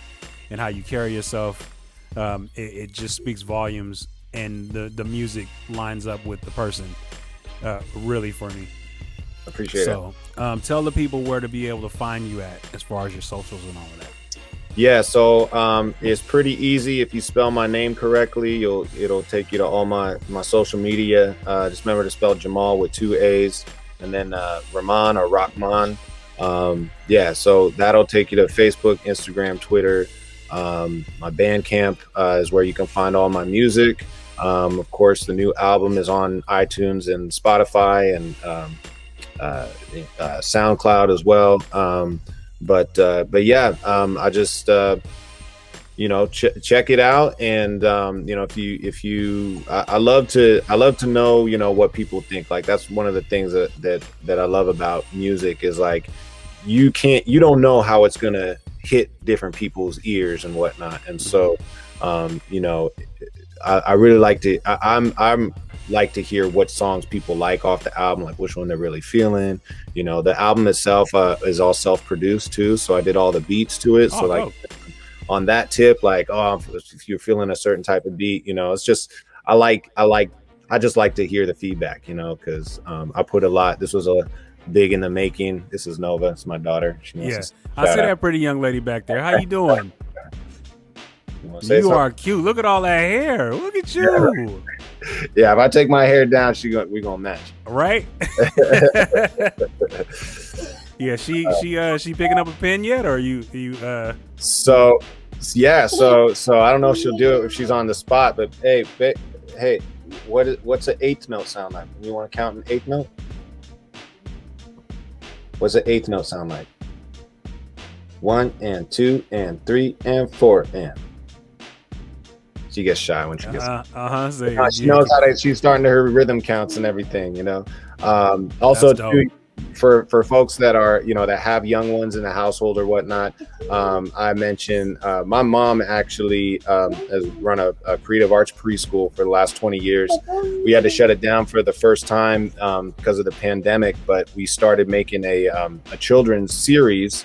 and how you carry yourself. It just speaks volumes, and the music lines up with the person really for me. Appreciate it. So tell the people where to be able to find you at as far as your socials and all of that. Yeah, so it's pretty easy. If you spell my name correctly, it'll take you to all my social media. Just remember to spell Jamaal with 2 A's, and then Rahman or Rahman. So that'll take you to Facebook, Instagram, Twitter. My Bandcamp is where you can find all my music. Of course, the new album is on iTunes and Spotify and SoundCloud as well. But yeah, I just check it out, and if you I love to know what people think. That's one of the things that I love about music is you don't know how it's gonna hit different people's ears and whatnot, and so I really like to I'm like to hear what songs people like off the album, which one they're really feeling. The album itself is all self-produced too, so I did all the beats to it. On that tip, if you're feeling a certain type of beat, it's just I just like to hear the feedback, because I put a lot. This was a big in the making. This is Nova. It's my daughter. Yes, I see that pretty young lady back there. How you doing? You are cute. Look at all that hair. Look at you. Yeah, if I take my hair down, we're gonna match. Right? Yeah, she picking up a pen yet, or you So I don't know if she'll do it if she's on the spot, but hey, what's an eighth note sound like? You want to count an eighth note? What's an eighth note sound like? 1 and 2 and 3 and 4 and. She gets shy when she gets. So she knows how to. She's starting to her rhythm counts and everything. Also, too, for folks that are, that have young ones in the household or whatnot, I mentioned my mom actually has run a creative arts preschool for the last 20 years. We had to shut it down for the first time because of the pandemic, but we started making a children's series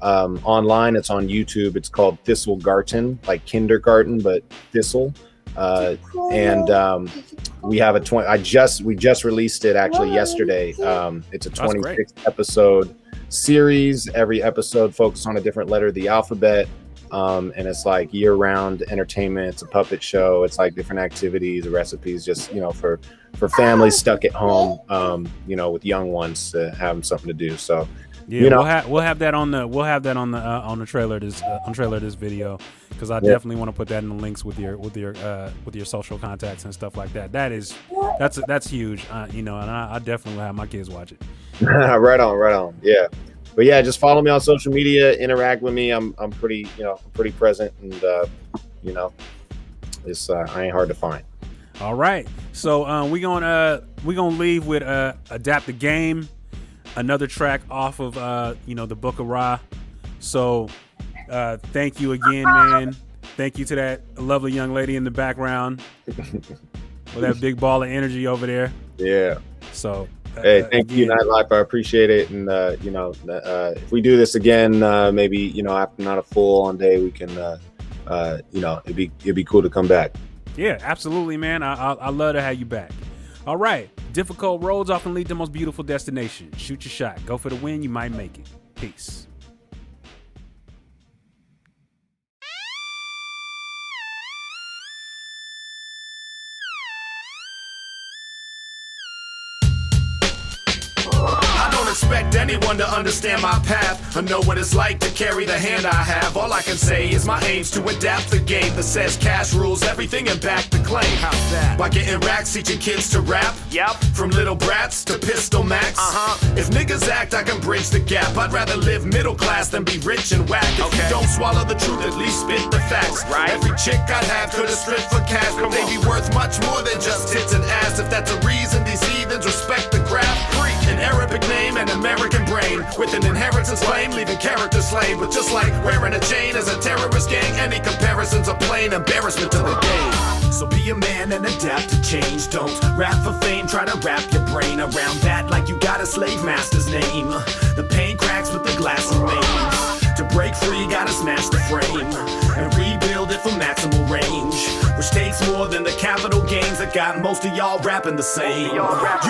online. It's on YouTube. It's called Thistlegarten, like kindergarten, but thistle. And we have we just released it actually yesterday. It's a 26 episode series. Every episode focuses on a different letter of the alphabet. And it's like year-round entertainment. It's a puppet show. It's like different activities, recipes, just for families stuck at home, with young ones to have them something to do. So yeah, we'll have that on the trailer this video, because I definitely want to put that in the links with your social contacts and stuff like that. That's huge, and I definitely will have my kids watch it. Right on. Yeah. But yeah, just follow me on social media, interact with me. I'm pretty present, and it's I ain't hard to find. All right, so we gonna leave with Adapt the Game, another track off of the Book of Ra. So thank you again, man. Thank you to that lovely young lady in the background with that big ball of energy over there. Yeah. So. Hey, thank you, Nytelife. I appreciate it, and if we do this again, maybe after not a full on day, we can, it'd be cool to come back. Yeah, absolutely, man. I love to have you back. All right, difficult roads often lead to the most beautiful destinations. Shoot your shot, go for the win. You might make it. Peace. Expect anyone to understand my path or know what it's like to carry the hand I have. All I can say is my aim's to adapt the game that says cash rules everything and back the claim. How's that? By getting racks, teaching kids to rap. Yep. From little brats to pistol max. If niggas act, I can bridge the gap. I'd rather live middle class than be rich and whack. If you don't swallow the truth, at least spit the facts. Right. Every chick I'd have could have stripped for cash, but they'd be worth much more than just tits and ass. If that's a reason, these heathens respect the craft. An Arabic name, an American brain, with an inheritance claim, leaving character slain. But just like wearing a chain as a terrorist gang, any comparison's a plain embarrassment to the game. So be a man and adapt to change. Don't rap for fame, try to wrap your brain around that like you got a slave master's name. The pain cracks with the glass remains. To break free, gotta smash the frame and rebuild it for maximal range, which takes more than the capital gains that got most of y'all rapping the same. You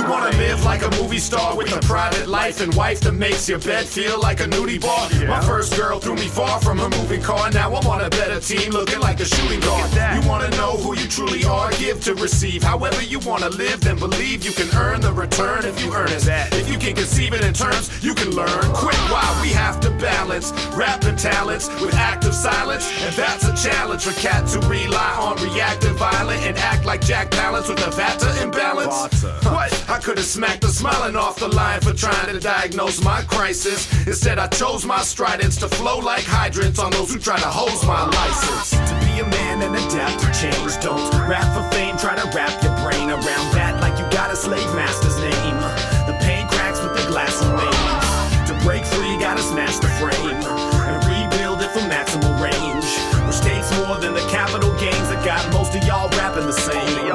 wanna live like a movie star with a private life and wife that makes your bed feel like a nudie bar. My first girl threw me far from her moving car. Now I'm on a better team looking like a shooting guard. You wanna know who you truly are, give to receive. However you wanna live, then believe you can earn the return if you earn it. If you can conceive it in terms, you can learn. Quit why we have to balance rapping talents with active silence, and that's a challenge for cat to rely on reactive violent and act like Jack Palance with a Vata imbalance. What? I could have smacked the smiling off the line for trying to diagnose my crisis. Instead I chose my stridents to flow like hydrants on those who try to hose my license. To be a man and adapt to change. Don't rap for fame, try to wrap your brain around that like you got a slave master's name. The pain cracks with the glass remains. To break free, gotta smash the frame and rebuild it for maximal range, which takes more than the capital gains that got most of y'all rapping the same.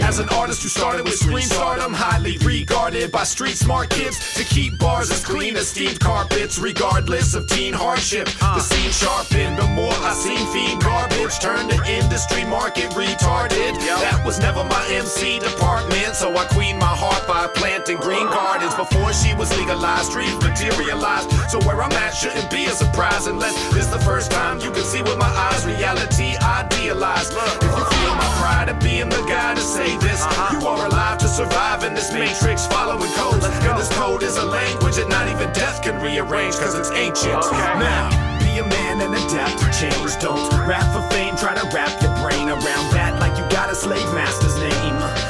As an artist who started with screen stardom, highly regarded by street smart kids to keep bars as clean as steamed carpets, regardless of teen hardship. The scene sharpened, the more I seen fiend garbage turn to industry market retarded. That was never my MC department, so I queened my heart by planting green gardens before she was legalized, dreams materialized. So where I'm at shouldn't be a surprise unless this the first time you can see with my eyes reality idealized. If you feel my pride of being the guy to say this, you are alive to survive in this matrix following codes. And this code is a language that not even death can rearrange, cause it's ancient. Now, be a man and adapt to change. Don't rap for fame, try to wrap your brain around that like you got a slave master's name.